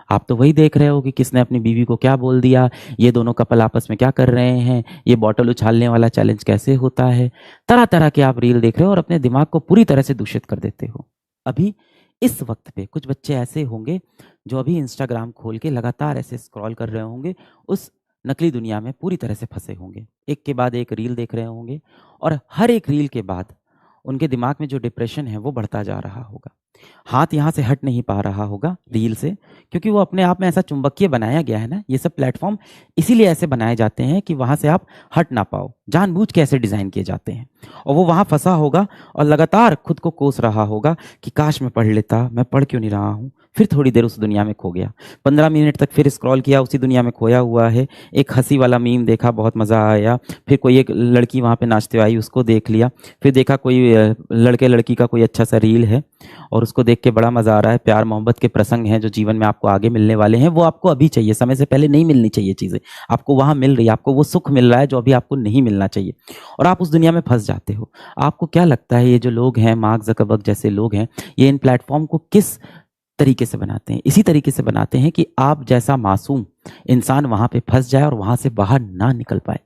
आप तो वही देख रहे हो कि किसने अपनी बीवी को क्या बोल दिया, ये दोनों कपल आपस में क्या कर रहे हैं, ये बॉटल उछालने वाला चैलेंज कैसे होता है। तरह तरह के आप रील देख रहे हो और अपने दिमाग को पूरी तरह से दूषित कर देते हो। अभी इस वक्त पे कुछ बच्चे ऐसे होंगे जो अभी इंस्टाग्राम खोल के लगातार ऐसे स्क्रॉल कर रहे होंगे, उस नकली दुनिया में पूरी तरह से फंसे होंगे, एक के बाद एक रील देख रहे होंगे, और हर एक रील के बाद उनके दिमाग में जो डिप्रेशन है वो बढ़ता जा रहा होगा। हाथ यहाँ से हट नहीं पा रहा होगा रील से, क्योंकि वो अपने आप में ऐसा चुंबकीय बनाया गया है ना, ये सब प्लेटफॉर्म इसीलिए ऐसे बनाए जाते हैं कि वहां से आप हट ना पाओ, जानबूझ के ऐसे डिजाइन किए जाते हैं। और वो वहां फंसा होगा और लगातार खुद को कोस रहा होगा कि काश मैं पढ़ लेता, मैं पढ़ क्यों नहीं रहा हूँ। फिर थोड़ी देर उस दुनिया में खो गया, 15 मिनट तक फिर स्क्रॉल किया, उसी दुनिया में खोया हुआ है। एक हंसी वाला मीम देखा, बहुत मजा आया, फिर कोई एक लड़की वहां पे नाचते आई, उसको देख लिया, फिर देखा कोई लड़के लड़की का कोई अच्छा सा रील है और उसको देख के बड़ा मजा आ रहा है। प्यार मोहब्बत के प्रसंग हैं जो जीवन में आपको आगे मिलने वाले हैं, वो आपको अभी चाहिए, समय से पहले नहीं मिलनी चाहिए चीजें, आपको वहां मिल रही है, आपको वो सुख मिल रहा है जो अभी आपको नहीं मिलना चाहिए, और आप उस दुनिया में फंस जाते हो। आपको क्या लगता है ये जो लोग हैं, मार्क जकरबर्ग जैसे लोग हैं, ये इन प्लेटफॉर्म को किस तरीके से बनाते हैं? इसी तरीके से बनाते हैं कि आप जैसा मासूम इंसान वहां पे फंस जाए और वहां से बाहर ना निकल पाए।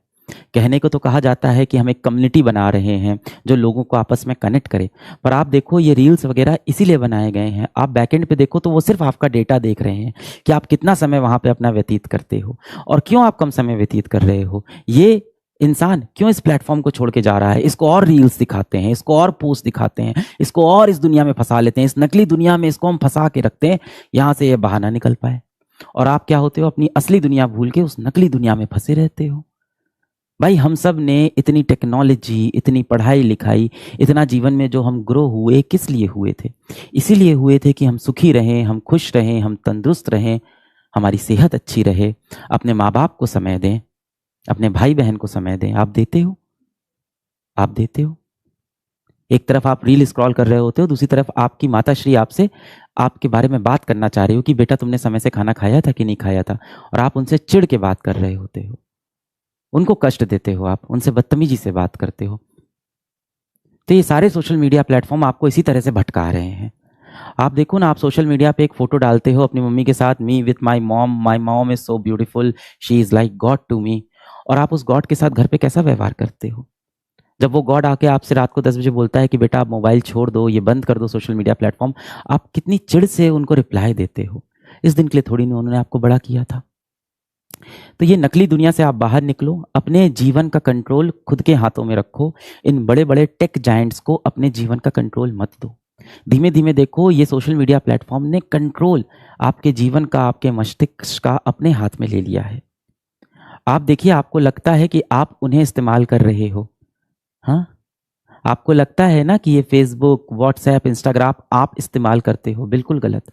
कहने को तो कहा जाता है कि हम एक कम्युनिटी बना रहे हैं जो लोगों को आपस में कनेक्ट करे, पर आप देखो ये रील्स वगैरह इसीलिए बनाए गए हैं। आप बैकएंड पे देखो तो वो सिर्फ आपका डेटा देख रहे हैं कि आप कितना समय वहां पे अपना व्यतीत करते हो और क्यों आप कम समय व्यतीत कर रहे हो। ये इंसान क्यों इस प्लेटफॉर्म को छोड़ के जा रहा है, इसको और रील्स दिखाते हैं, इसको और पोस्ट दिखाते हैं, इसको और इस दुनिया में फंसा लेते हैं, इस नकली दुनिया में इसको हम फंसा के रखते हैं यहां से ये बाहर ना निकल पाए। और आप क्या होते हो, अपनी असली दुनिया भूल के उस नकली दुनिया में फंसे रहते हो। भाई हम सब ने इतनी टेक्नोलॉजी, इतनी पढ़ाई लिखाई, इतना जीवन में जो हम ग्रो हुए, किस लिए हुए थे? इसीलिए हुए थे कि हम सुखी रहें, हम खुश रहें, हम तंदुरुस्त रहें, हमारी सेहत अच्छी रहे, अपने माँ बाप को समय दें, अपने भाई बहन को समय दें। आप देते हो? आप देते हो? एक तरफ आप रील स्क्रॉल कर रहे होते हो, दूसरी तरफ आपकी माताश्री आपसे आपके बारे में बात करना चाह रही हो कि बेटा तुमने समय से खाना खाया था कि नहीं खाया था, और आप उनसे चिढ़ के बात कर रहे होते हो, उनको कष्ट देते हो, आप उनसे बदतमीजी से बात करते हो। तो ये सारे सोशल मीडिया प्लेटफॉर्म आपको इसी तरह से भटका रहे हैं। आप देखो ना, आप सोशल मीडिया पे एक फोटो डालते हो अपनी मम्मी के साथ, me with my mom is so beautiful, she is like god to me, और आप उस गॉड के साथ घर पे कैसा व्यवहार करते हो? जब वो गॉड आके आपसे रात को 10 बजे बोलता है कि बेटा आप मोबाइल छोड़ दो, ये बंद कर दो सोशल मीडिया प्लेटफॉर्म, आप कितनी चिढ़ से उनको रिप्लाई देते हो। इस दिन के लिए थोड़ी नहीं उन्होंने आपको बड़ा किया था। तो ये नकली दुनिया से आप बाहर निकलो, अपने जीवन का कंट्रोल खुद के हाथों में रखो। इन बड़े बड़े टेक जायंट्स को अपने जीवन का कंट्रोल मत दो। धीमे धीमे देखो, ये सोशल मीडिया प्लेटफॉर्म ने कंट्रोल आपके जीवन का, आपके मस्तिष्क का अपने हाथ में ले लिया है। आप देखिए, आपको लगता है कि आप उन्हें इस्तेमाल कर रहे हो। हाँ, आपको लगता है ना कि ये फेसबुक, व्हाट्सएप, इंस्टाग्राम आप इस्तेमाल करते हो, बिल्कुल गलत।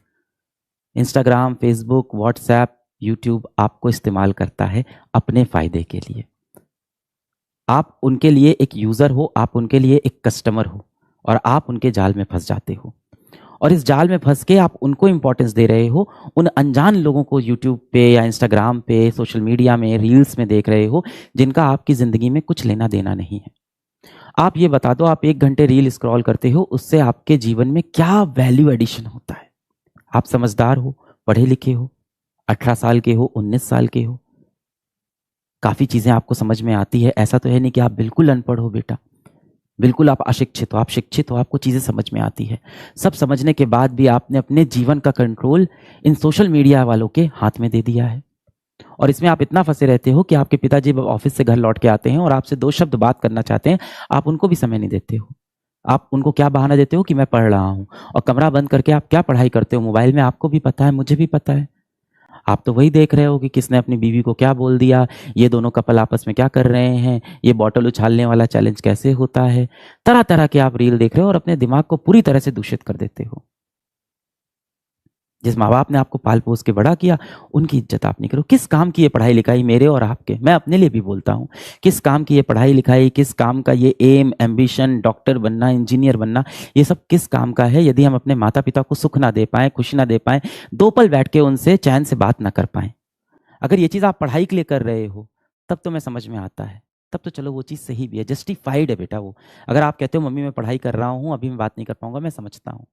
इंस्टाग्राम, फेसबुक, व्हाट्सएप, यूट्यूब आपको इस्तेमाल करता है अपने फायदे के लिए। आप उनके लिए एक यूजर हो, आप उनके लिए एक कस्टमर हो, और आप उनके जाल में फंस जाते हो। और इस जाल में फंस के आप उनको इंपॉर्टेंस दे रहे हो, उन अनजान लोगों को यूट्यूब पे या इंस्टाग्राम पे, सोशल मीडिया में, रील्स में देख रहे हो, जिनका आपकी जिंदगी में कुछ लेना देना नहीं है। आप ये बता दो, आप 1 घंटे रील स्क्रॉल करते हो, उससे आपके जीवन में क्या वैल्यू एडिशन होता है? आप समझदार हो, पढ़े लिखे हो, 18 साल के हो, 19 साल के हो, काफी चीजें आपको समझ में आती है। ऐसा तो है नहीं कि आप बिल्कुल अनपढ़ हो बेटा, बिल्कुल आप अशिक्षित हो, आप शिक्षित हो, आपको चीजें समझ में आती है। सब समझने के बाद भी आपने अपने जीवन का कंट्रोल इन सोशल मीडिया वालों के हाथ में दे दिया है। और इसमें आप इतना फंसे रहते हो कि आपके पिताजी ऑफिस से घर लौट के आते हैं और आपसे 2 शब्द बात करना चाहते हैं, आप उनको भी समय नहीं देते हो। आप उनको क्या बहाना देते हो कि मैं पढ़ रहा हूं, और कमरा बंद करके आप क्या पढ़ाई करते हो मोबाइल में, आपको भी पता है, मुझे भी पता है। आप तो वही देख रहे हो कि किसने अपनी बीवी को क्या बोल दिया, ये दोनों कपल आपस में क्या कर रहे हैं, ये बॉटल उछालने वाला चैलेंज कैसे होता है। तरह तरह के आप रील देख रहे हो और अपने दिमाग को पूरी तरह से दूषित कर देते हो। जिस माँ बाप ने आपको पाल पोस के बड़ा किया, उनकी इज्जत आप नहीं करो। किस काम की ये पढ़ाई लिखाई मेरे और आपके? मैं अपने लिए भी बोलता हूँ, किस काम की ये पढ़ाई लिखाई, किस काम का ये एम, एम्बिशन, डॉक्टर बनना, इंजीनियर बनना, ये सब किस काम का है यदि हम अपने माता पिता को सुख ना दे पाए, खुशी ना दे पाए, 2 पल बैठ के उनसे चैन से बात ना कर पाए। अगर ये चीज़ आप पढ़ाई के लिए कर रहे हो तब तो मैं समझ में आता है, तब तो चलो वो चीज़ सही भी है, जस्टिफाइड है बेटा वो। अगर आप कहते हो मम्मी मैं पढ़ाई कर रहा हूँ, अभी मैं बात नहीं कर पाऊंगा, मैं समझता हूँ।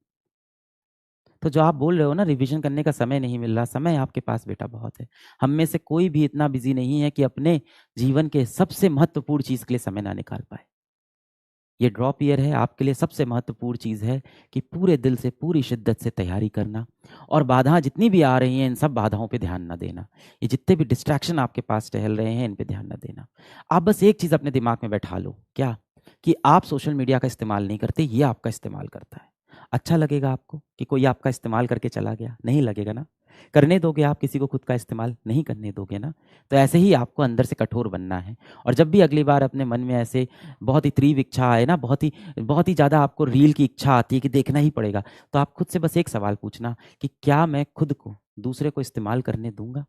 तो जो आप बोल रहे हो ना रिवीजन करने का समय नहीं मिल रहा, समय आपके पास बेटा बहुत है। हम में से कोई भी इतना बिजी नहीं है कि अपने जीवन के सबसे महत्वपूर्ण चीज के लिए समय ना निकाल पाए। ये ड्रॉप ईयर है, आपके लिए सबसे महत्वपूर्ण चीज है कि पूरे दिल से पूरी शिद्दत से तैयारी करना, और बाधाएं जितनी भी आ रही हैं इन सब बाधाओं पे ध्यान ना देना। ये जितने भी डिस्ट्रैक्शन आपके पास टहल रहे हैं इन पे ध्यान ना देना। आप बस एक चीज अपने दिमाग में बैठा लो, क्या? कि आप सोशल मीडिया का इस्तेमाल नहीं करते, ये आपका इस्तेमाल करता है। अच्छा लगेगा आपको कि कोई आपका इस्तेमाल करके चला गया? नहीं लगेगा ना। करने दोगे आप किसी को खुद का इस्तेमाल? नहीं करने दोगे ना। तो ऐसे ही आपको अंदर से कठोर बनना है। और जब भी अगली बार अपने मन में ऐसे बहुत ही तीव्र इच्छा आए ना, बहुत ही ज़्यादा आपको रील की इच्छा आती है कि देखना ही पड़ेगा, तो आप खुद से बस एक सवाल पूछना कि क्या मैं खुद को दूसरे को इस्तेमाल करने दूंगा?